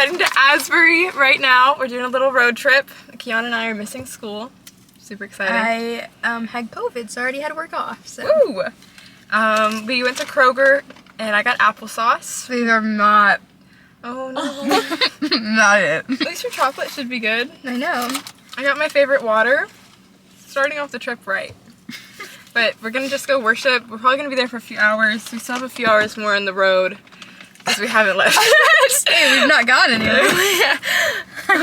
heading to Asbury right now. We're doing a little road trip. Kiana and I are missing school. Super excited. I had COVID, so I already had to work off. So. Woo! We went to Kroger and I got applesauce. These are not. Oh no. Not it. At least your chocolate should be good. I know. I got my favorite water. Starting off the trip right. But we're gonna just go worship. We're probably gonna be there for a few hours. We still have a few hours more on the road because we haven't left. Hey, we've not gone anywhere.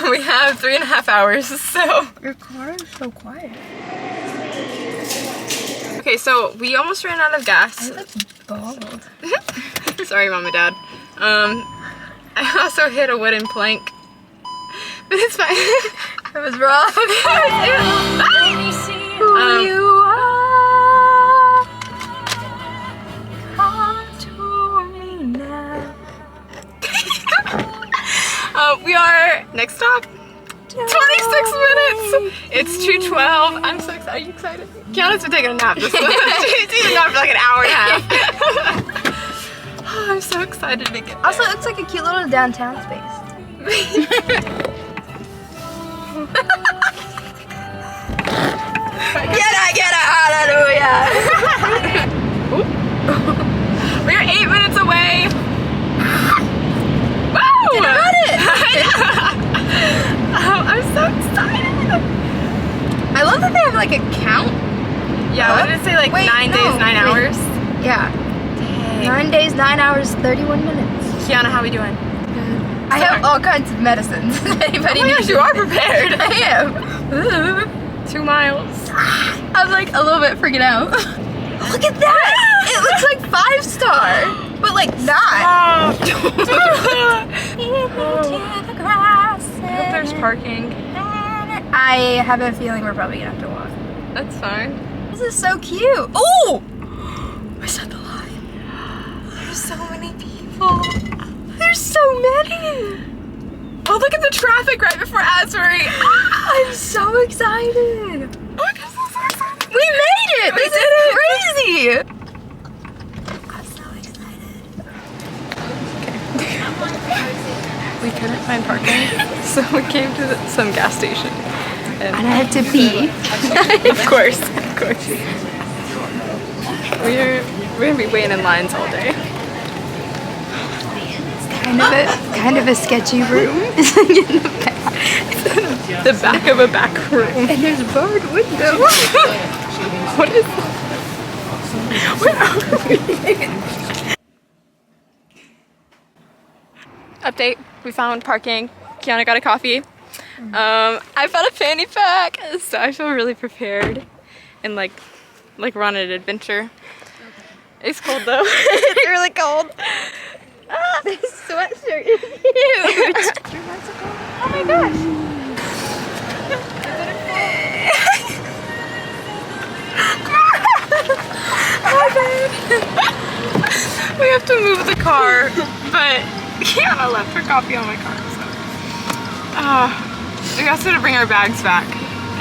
We have 3.5 hours, so. Your car is so quiet. Okay, so we almost ran out of gas. That's bald. Sorry, Mom and Dad. I also hit a wooden plank. But it's fine. It was rough. Who you are, come to me now. We are, next stop, 26 minutes. It's 2:12. I'm so excited. Are you excited? Kiana's been taking a nap. She's taking a nap for like an hour and a half. Oh, I'm so excited to get there. Also, it looks like a cute little downtown space. Get it, hallelujah! We are 8 minutes away. Woo! Did I run it? I'm so excited. I love that they have like a count. Yeah, what did it say? Like Wait, 9 no, days, 9 wait. hours? Yeah. Dang. 9 days, 9 hours, 31 minutes. Kiana, how we doing? I have all kinds of medicines. Anybody Oh my gosh, you are prepared. I am. 2 miles. I'm like a little bit freaking out. Look at that! It looks like 5-star, but like not. I hope there's parking. I have a feeling we're probably gonna have to walk. That's fine. This is so cute. Oh! I said the line. There's so many people. There's so many. Oh, look at the traffic right before Asbury. I'm so excited. Oh my gosh, I'm so excited. We made it! We This did is it. crazy! I'm so excited. We couldn't find parking, so we came to some gas station. And I have to pee. Of course. We're gonna be waiting in lines all day. Kind of a sketchy room. The back of a back room. And there's barred windows. What is that? Where are we? Update, we found parking. Kiana got a coffee. I found a fanny pack, so I feel really prepared and like we're on an adventure. It's cold though. It's really cold. This sweatshirt is huge. Oh my gosh. We have to move the car, but Kiana left her coffee on my car, so. We also had to bring our bags back,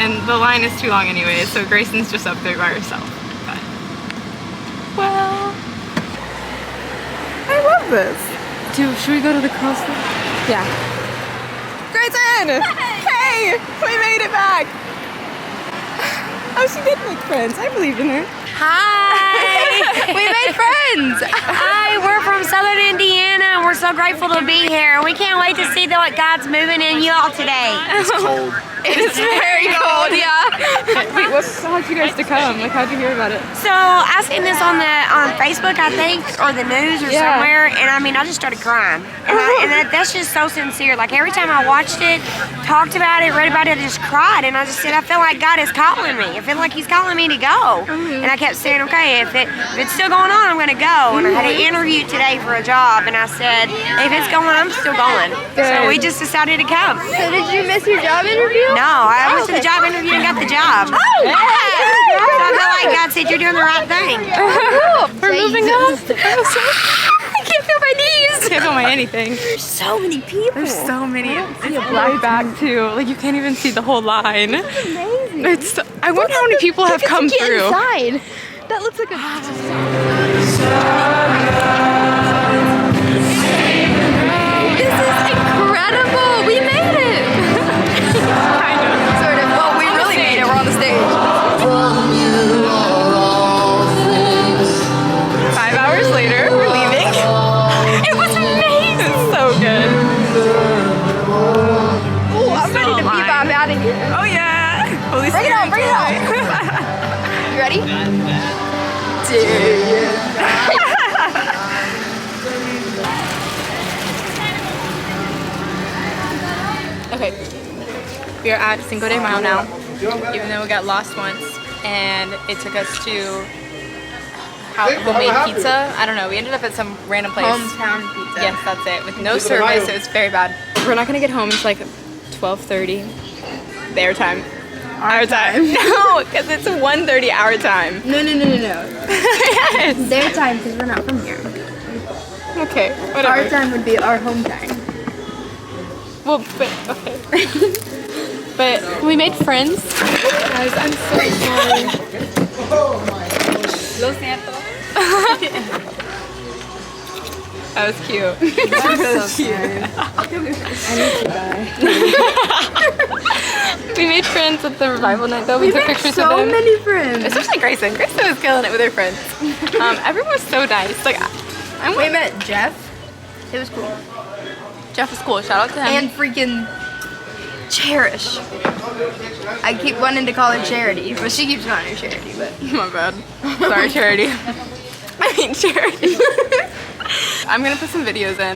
and the line is too long anyway, so Greyson's just up there by herself. But, well, I love this. Should we go to the crossroads? Yeah. Greyson! Hey! We made it back! Oh, she did make friends. I believed in her. Hi! We made friends. Hi, we're from Southern Indiana and we're so grateful to be here. We can't wait to see what God's moving in you all today. It's cold. It's very cold, yeah. Wait, what caused you guys to come? Like, how'd you hear about it? So I seen this on Facebook, I think, or the news or Yeah. somewhere, and I mean, I just started crying. And that's just so sincere. Like every time I watched it, talked about it, read about it, I just cried, and I just said, I feel like God is calling me. I feel like He's calling me to go. And I kept saying, okay, if it's still going on, I'm gonna go. And I had an interview today for a job, and I said, if it's going, I'm still going. So we just decided to come. So did you miss your job interview? No, I went to the job interview and got the job. So I feel like God said you're doing the right thing. We're moving up. I can't feel my knees. Can't feel my anything. There's so many people. There's so many. It's all the way back too. Like, you can't even see the whole line. Amazing. It's. I wonder how many people have come through. Inside. That looks like a. This is incredible. Ready? Okay, we are at Cinco de Mayo now, even though we got lost once, and it took us to homemade pizza. I don't know, we ended up at some random place. Hometown pizza. Yes, that's it, with no service. It was very bad. We're not gonna get home until like 12:30 their time. Our time. No, because it's 1:30 our time. No. Yes. Their time, because we're not from here. Okay, whatever. Our time would be our home time. Well, but, okay. But we made friends. Guys, I'm so sorry. Lo siento. That was cute. That was so cute. I need to die. We made friends at the revival night though. We took pictures so with them. many friends. Especially Greyson. Greyson was killing it with her friends. Everyone was so nice. Like, We met Jeff. It was cool. Jeff was cool. Shout out to him. And freaking Cherish. I keep wanting to call her Charity, but she keeps calling her Charity, but My bad. Sorry, Charity. I mean, Charity. I'm gonna put some videos in.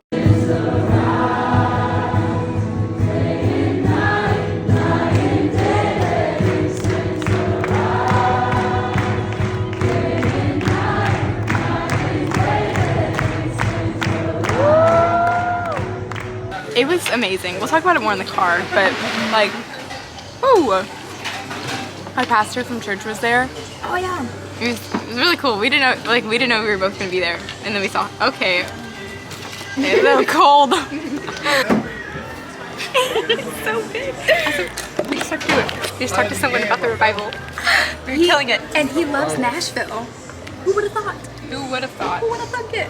It was amazing. We'll talk about it more in the car, but like, ooh, our pastor from church was there. oh yeah. It was really cool. We didn't know we were both gonna be there, and then we saw. Okay, it's a little cold. It's so big. He's so cute. We just talked to someone about the revival. We're killing it. And he loves Nashville. Who would have thought? Who would have thought? Who would have thought it?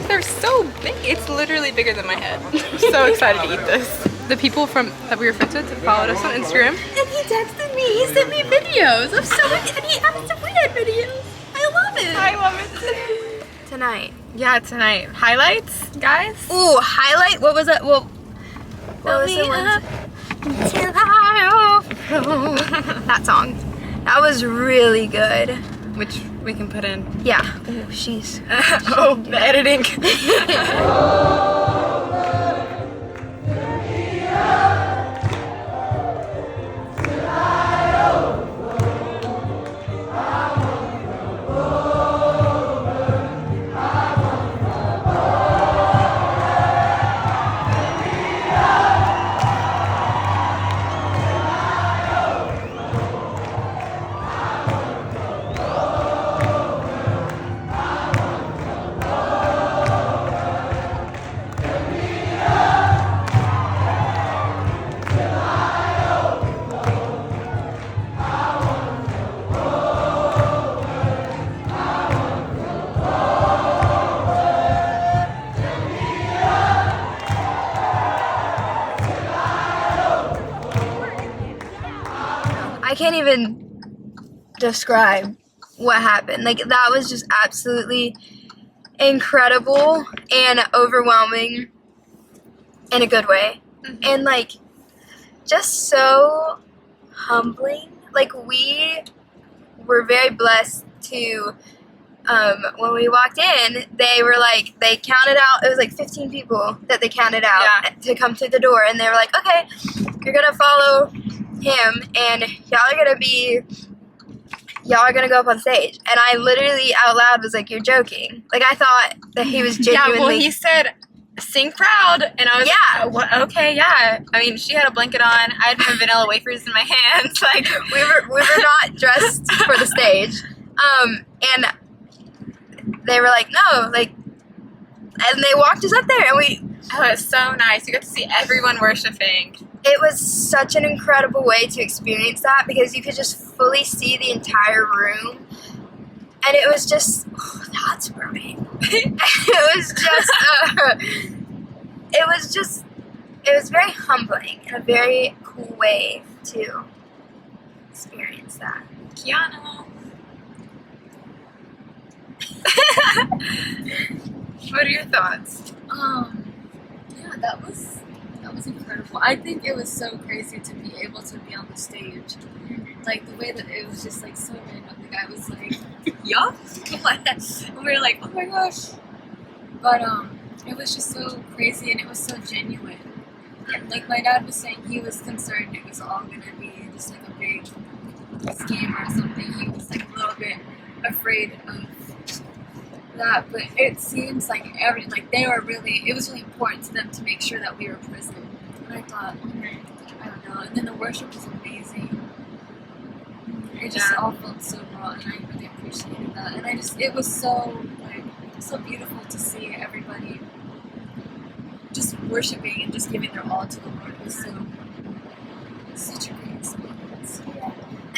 They're so big. It's literally bigger than my head. I'm so excited to eat this. The people that we were friends with followed us on Instagram. And he texted me. He sent me videos of so many. And he asked if we had videos. I love it. I love it. Tonight. Yeah, tonight. Highlights, guys? Ooh, highlight. What was it? Well, what was the one? Until I overflow. That song. That was really good. Which we can put in. Yeah. Oh, she's. Oh, the editing. I can't even describe what happened. Like, that was just absolutely incredible and overwhelming in a good way. And, like, just so humbling. Like, we were very blessed to, when we walked in, they were like, they counted out, it was like 15 people that they counted out to come through the door. And they were like, okay, you're going to follow him and y'all are gonna go up on stage. And I literally out loud was like, you're joking. Like, I thought that he was genuinely. Yeah, well, he said, sing proud. And I was like, what? Okay, yeah. I mean, she had a blanket on. I had my vanilla wafers in my hands. Like, we were not dressed for the stage. And they were like, no, like, and they walked us up there and it was so nice. You got to see everyone worshiping. It was such an incredible way to experience that because you could just fully see the entire room. And it was just, oh, that's right. It was very humbling and a very cool way to experience that. Kiana. What are your thoughts? Yeah, that was incredible. I think it was so crazy to be able to be on the stage like the way that it was just like so random. The guy was like, yup, and we were like, oh my gosh. But it was just so crazy and it was so genuine. And like my dad was saying, he was concerned it was all gonna be just like a big scheme or something. He was like a little bit afraid of that, but it seems like they were really, it was really important to them to make sure that we were present. And I thought, I don't know. And then the worship was amazing. It just all felt so raw, and I really appreciated that. And it was so so beautiful to see everybody just worshiping and just giving their all to the Lord. It was such a great experience.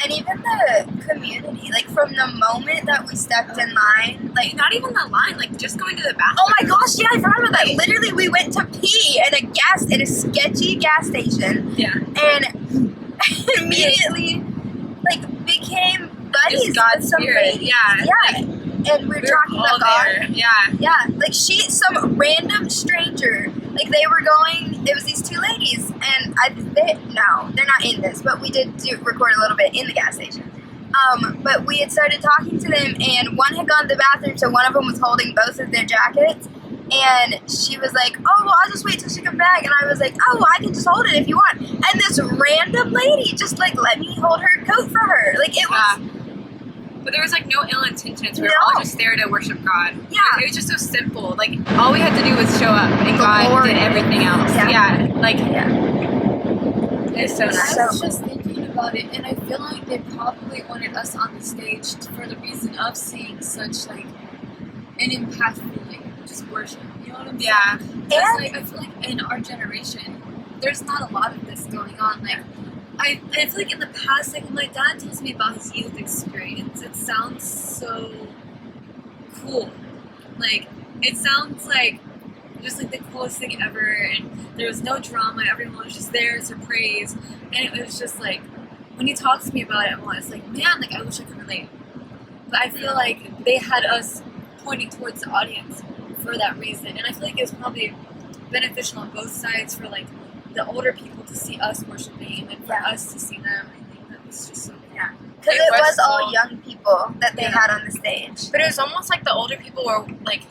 And even the community, like from the moment that we stepped in line, like Not even the line, like just going to the bathroom. oh my gosh, yeah, I forgot about that. Literally, we went to pee in a sketchy gas station, Yeah. and immediately, like, became buddies Just God's with some spirit, ladies. yeah. Yeah, and we were talking all about God. there. Yeah. Yeah, like some random stranger, like they were going, it was these two ladies, and they're not in this, but we did record a little bit in the gas station. But we had started talking to them, and one had gone to the bathroom, so one of them was holding both of their jackets, and she was like, oh, well, I'll just wait till she comes back, and I was like, oh, well, I can just hold it if you want, and this random lady just, like, let me hold her coat for her, like, it was... But there was like no ill intentions. We were No. all just there to worship God. Yeah. It was just so simple. Like all we had to do was show up, and God Lord. did everything else. Yeah. Like Yeah. it's so nice. I was just thinking about it, and I feel like they probably wanted us on the stage for the reason of seeing such like an impactful, like just worship. You know what I'm saying? Yeah. Because like I feel like in our generation, there's not a lot of this going on. Like I feel like in the past, like when my dad tells me about his youth experience, it sounds so cool. Like it sounds like just like the coolest thing ever, and there was no drama. Everyone was just there to praise, and it was just like when he talks to me about it, it's like, man, like I wish I could relate. But I feel like they had us pointing towards the audience for that reason, and I feel like it was probably beneficial on both sides for like the older people to see us worshiping, and then for us to see them. I think that was just so cool. Yeah. Because it was all young people that they had on the stage. But it was almost like the older people were like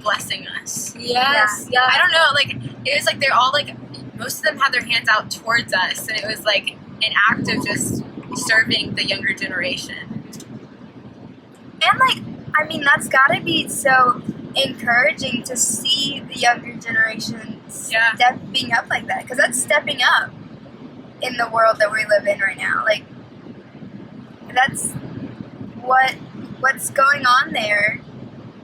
blessing us. Yes, yeah. I don't know, like it was like they're all like most of them had their hands out towards us, and it was like an act of just serving the younger generation. And like, I mean, that's gotta be so encouraging to see the younger generation stepping up like that, because that's stepping up in the world that we live in right now. Like, that's what's going on there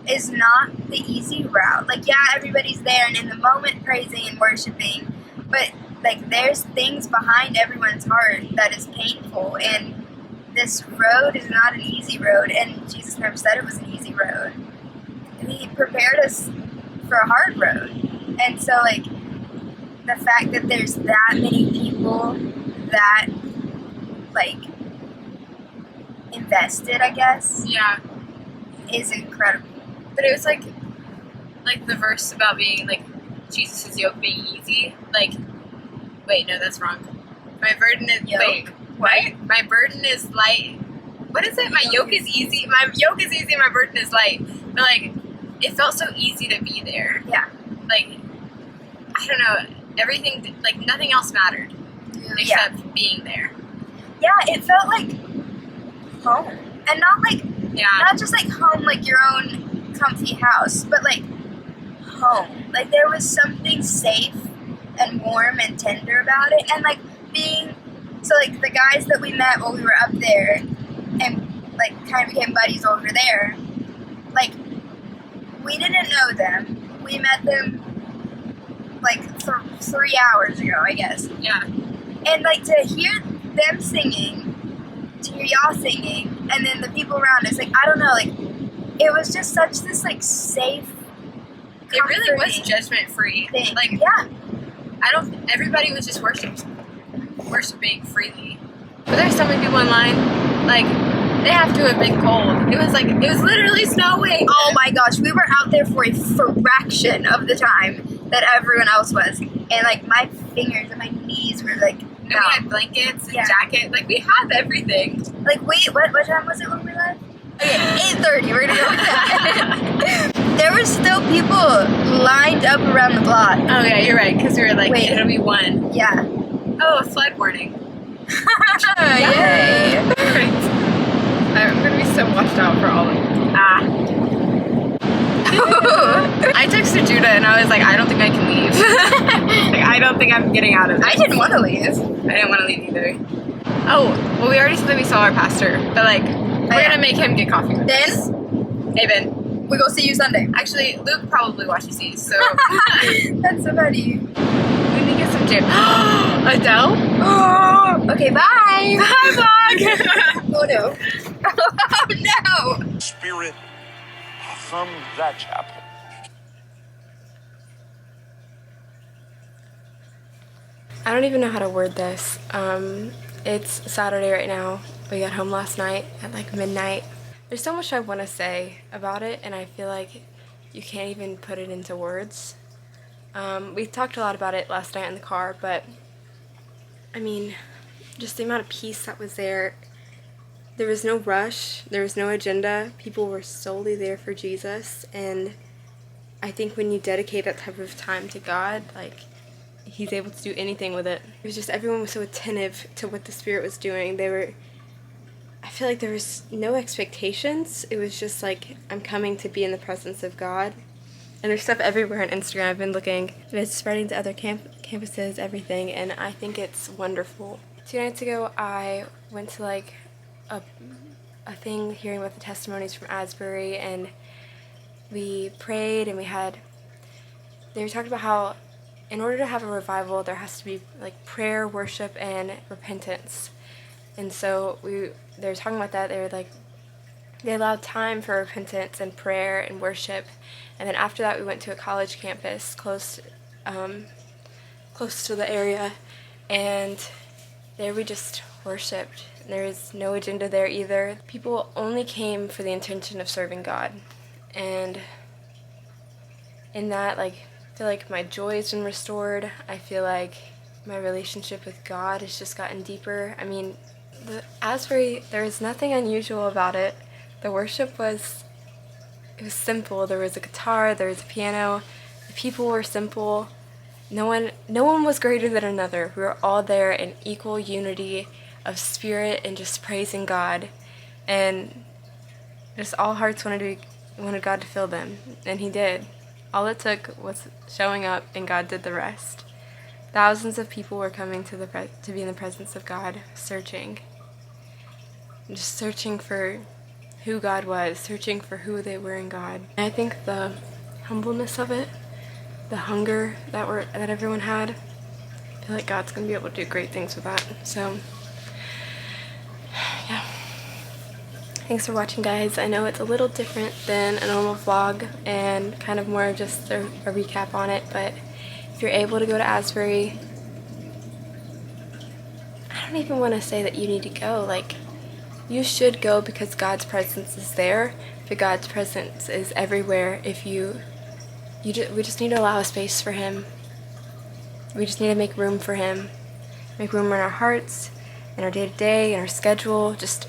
is not the easy route. Like, yeah, everybody's there and in the moment praising and worshiping, but like there's things behind everyone's heart that is painful, and this road is not an easy road, and Jesus never said it was an easy road. He prepared us for a hard road. And so like the fact that there's that many people that like invested, I guess, is incredible. But it was like the verse about being like Jesus' yoke being easy. Like, wait, no, that's wrong. My burden is my burden is light. What is it? My yoke is easy. My yoke is easy. My burden is light. But like, it felt so easy to be there. Yeah. Like, I don't know. Everything, like nothing else mattered except being there. Yeah, it felt like home, and not like not just like home, like your own comfy house, but like home. Like there was something safe and warm and tender about it, and like being so like the guys that we met while we were up there, and like kind of became buddies over there. Like we didn't know them. We met them like 3 hours ago, I guess. Yeah. And like to hear them singing, to hear y'all singing, and then the people around us, like I don't know, like it was just such this like safe. It really was judgment free. Like everybody was just worshiping freely. But there's so many people in line, like they have to have been cold. It was literally snowing. Oh my gosh, we were out there for a fraction of the time that everyone else was, and like my fingers and my knees were like And we had blankets and Yeah. jacket. Like, we had everything. Like, wait, what time was it when we left? Okay, 8:30. We're gonna go with that. There were still people lined up around the block. Oh, yeah, you're right. Because we were like, Wait. it'll be 1. Yeah. Oh, flood warning. Yay! Great. I'm going to be so watched out for all of you. I texted Judah and I was like, I don't think I can leave. Like, I don't think I'm getting out of this. I didn't want to leave. I didn't want to leave either. Oh, well, we already said that we saw our pastor, but like, we're gonna make him get coffee with us. Then Hey, Ben. we go see you Sunday. Actually, Luke probably watches these, so That's so funny. we need to get some gym. Adele? Okay, bye. Bye, vlog. Oh no. Oh no. Spirit from that chapel. I don't even know how to word this. It's Saturday right now. We got home last night at like midnight. There's so much I want to say about it, and I feel like you can't even put it into words. We talked a lot about it last night in the car, but I mean, just the amount of peace that was there. There was no rush, there was no agenda. People were solely there for Jesus, and I think when you dedicate that type of time to God, like, He's able to do anything with it. It was just, everyone was so attentive to what the Spirit was doing. I feel like there was no expectations. It was just like, I'm coming to be in the presence of God. And there's stuff everywhere on Instagram. I've been looking. It's spreading to other campuses, everything, and I think it's wonderful. 2 nights ago, I went to like a thing hearing about the testimonies from Asbury, and we prayed, and they were talking about how in order to have a revival, there has to be like prayer, worship, and repentance. And so they were talking about that. They were like, they allowed time for repentance and prayer and worship. And then after that, we went to a college campus close to the area, and there we just worshiped. There was no agenda there either. People only came for the intention of serving God. And in that, like, I feel like my joy has been restored. I feel like my relationship with God has just gotten deeper. I mean, the Asbury, there was nothing unusual about it. The worship was simple. There was a guitar, there was a piano. The people were simple. No one was greater than another. We were all there in equal unity of spirit and just praising God. And just all hearts wanted God to fill them, and He did. All it took was showing up, and God did the rest. Thousands of people were coming to be in the presence of God, searching for who God was, searching for who they were in God. And I think the humbleness of it, the hunger that everyone had, I feel like God's gonna be able to do great things with that. So, yeah. Thanks for watching, guys. I know it's a little different than a normal vlog and kind of more of just a recap on it, but if you're able to go to Asbury, I don't even want to say that you need to go. Like, you should go because God's presence is there, but God's presence is everywhere. We just need to allow a space for Him. We just need to make room for Him. Make room in our hearts, in our day-to-day, in our schedule. Just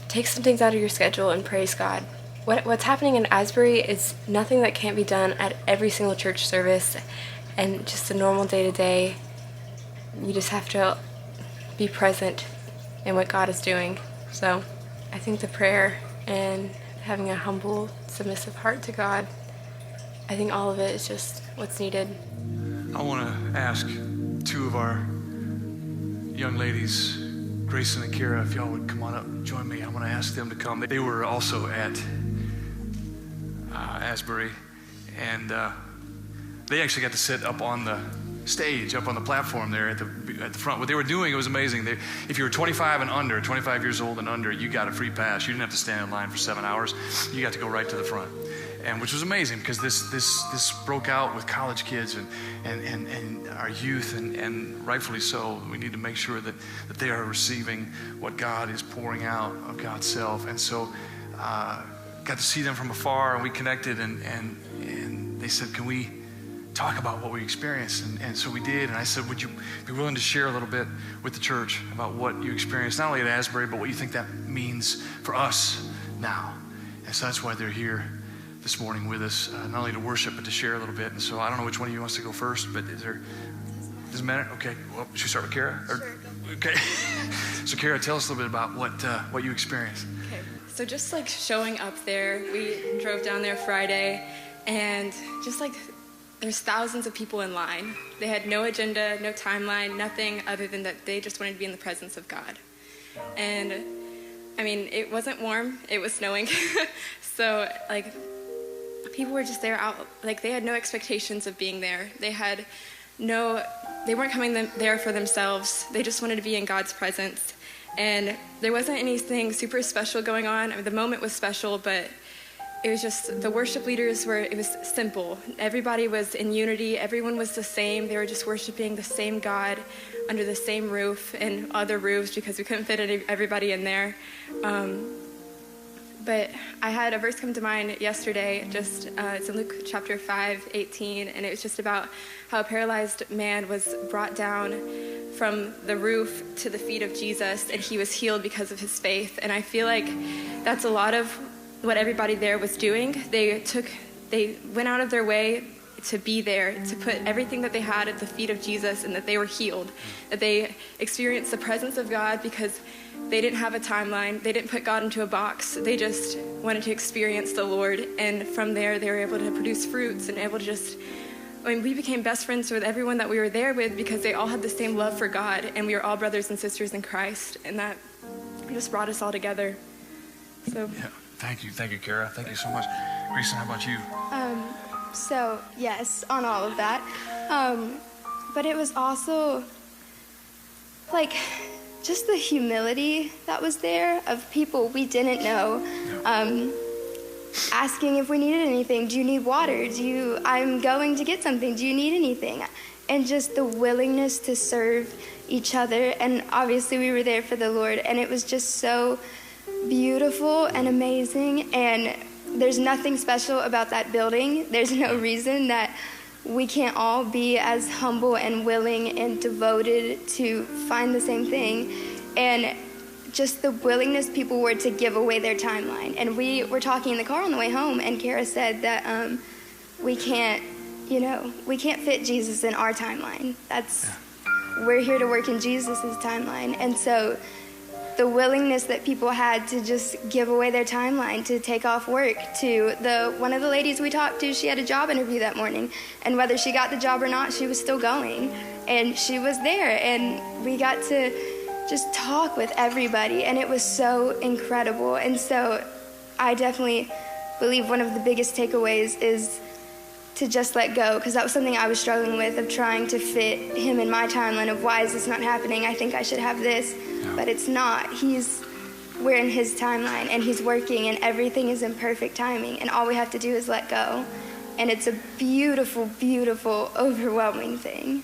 take some things out of your schedule and praise God. What's happening in Asbury is nothing that can't be done at every single church service and just a normal day-to-day. You just have to be present in what God is doing. So I think the prayer and having a humble, submissive heart to God, I think all of it is just what's needed. I want to ask 2 of our young ladies, Greyson and Kira, if y'all would come on up and join me. I want to ask them to come. They were also at Asbury, and they actually got to sit up on the stage, up on the platform there at the front. What they were doing, it was amazing. If you were 25 and under, 25 years old and under, you got a free pass. You didn't have to stand in line for 7 hours. You got to go right to the front, and which was amazing because this broke out with college kids and our youth, and rightfully so. We need to make sure that they are receiving what God is pouring out of God's self. And so got to see them from afar, and we connected, and they said, can we talk about what we experienced. And so we did. And I said, would you be willing to share a little bit with the church about what you experienced, not only at Asbury, but what you think that means for us now? And so that's why they're here this morning with us, not only to worship, but to share a little bit. And so I don't know which one of you wants to go first, but does it matter? Okay. Well, should we start with Kara? Sure. Okay. So Kara, tell us a little bit about what you experienced. Okay. So just like showing up there, we drove down there Friday, and just like there's thousands of people in line. They had no agenda, no timeline, nothing other than that they just wanted to be in the presence of God. And I mean, it wasn't warm, it was snowing. So like people were just there out, like they had no expectations of being there. They weren't coming there for themselves. They just wanted to be in God's presence. And there wasn't anything super special going on. I mean, the moment was special, but it was just the worship leaders it was simple. Everybody was in unity. Everyone was the same. They were just worshiping the same God under the same roof and other roofs because we couldn't fit everybody in there. But I had a verse come to mind yesterday, it's in Luke chapter 5:18, and it was just about how a paralyzed man was brought down from the roof to the feet of Jesus, and he was healed because of his faith. And I feel like that's a lot of what everybody there was doing. They went out of their way to be there, to put everything that they had at the feet of Jesus, and that they were healed, that they experienced the presence of God because they didn't have a timeline. They didn't put God into a box. They just wanted to experience the Lord. And from there, they were able to produce fruits and able to we became best friends with everyone that we were there with because they all had the same love for God, and we were all brothers and sisters in Christ, and that just brought us all together. So Yeah, thank you, Kara. Thank you so much. Greyson, how about you? So yes, on all of that. But it was also like just the humility that was there of people we didn't know, asking if we needed anything. Do you need water? I'm going to get something. Do you need anything? And just the willingness to serve each other. And obviously we were there for the Lord, and it was just so beautiful and amazing. And there's nothing special about that building. There's no reason that we can't all be as humble and willing and devoted to find the same thing. And just the willingness people were to give away their timeline. And we were talking in the car on the way home, and Kara said that we can't fit Jesus in our timeline. We're here to work in Jesus's timeline. And so the willingness that people had to just give away their timeline, to take off work, one of the ladies we talked to, she had a job interview that morning, and whether she got the job or not, she was still going, and she was there, and we got to just talk with everybody, and it was so incredible. And so I definitely believe one of the biggest takeaways is to just let go, because that was something I was struggling with, of trying to fit him in my timeline of why is this not happening? I think I should have this, but it's not. We're in his timeline, and he's working, and everything is in perfect timing, and all we have to do is let go. And it's a beautiful, beautiful, overwhelming thing.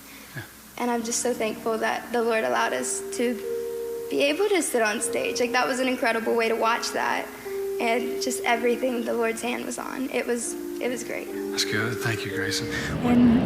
And I'm just so thankful that the Lord allowed us to be able to sit on stage. Like, that was an incredible way to watch that, and just everything the Lord's hand was on. It was great. That's good. Thank you, Greyson. And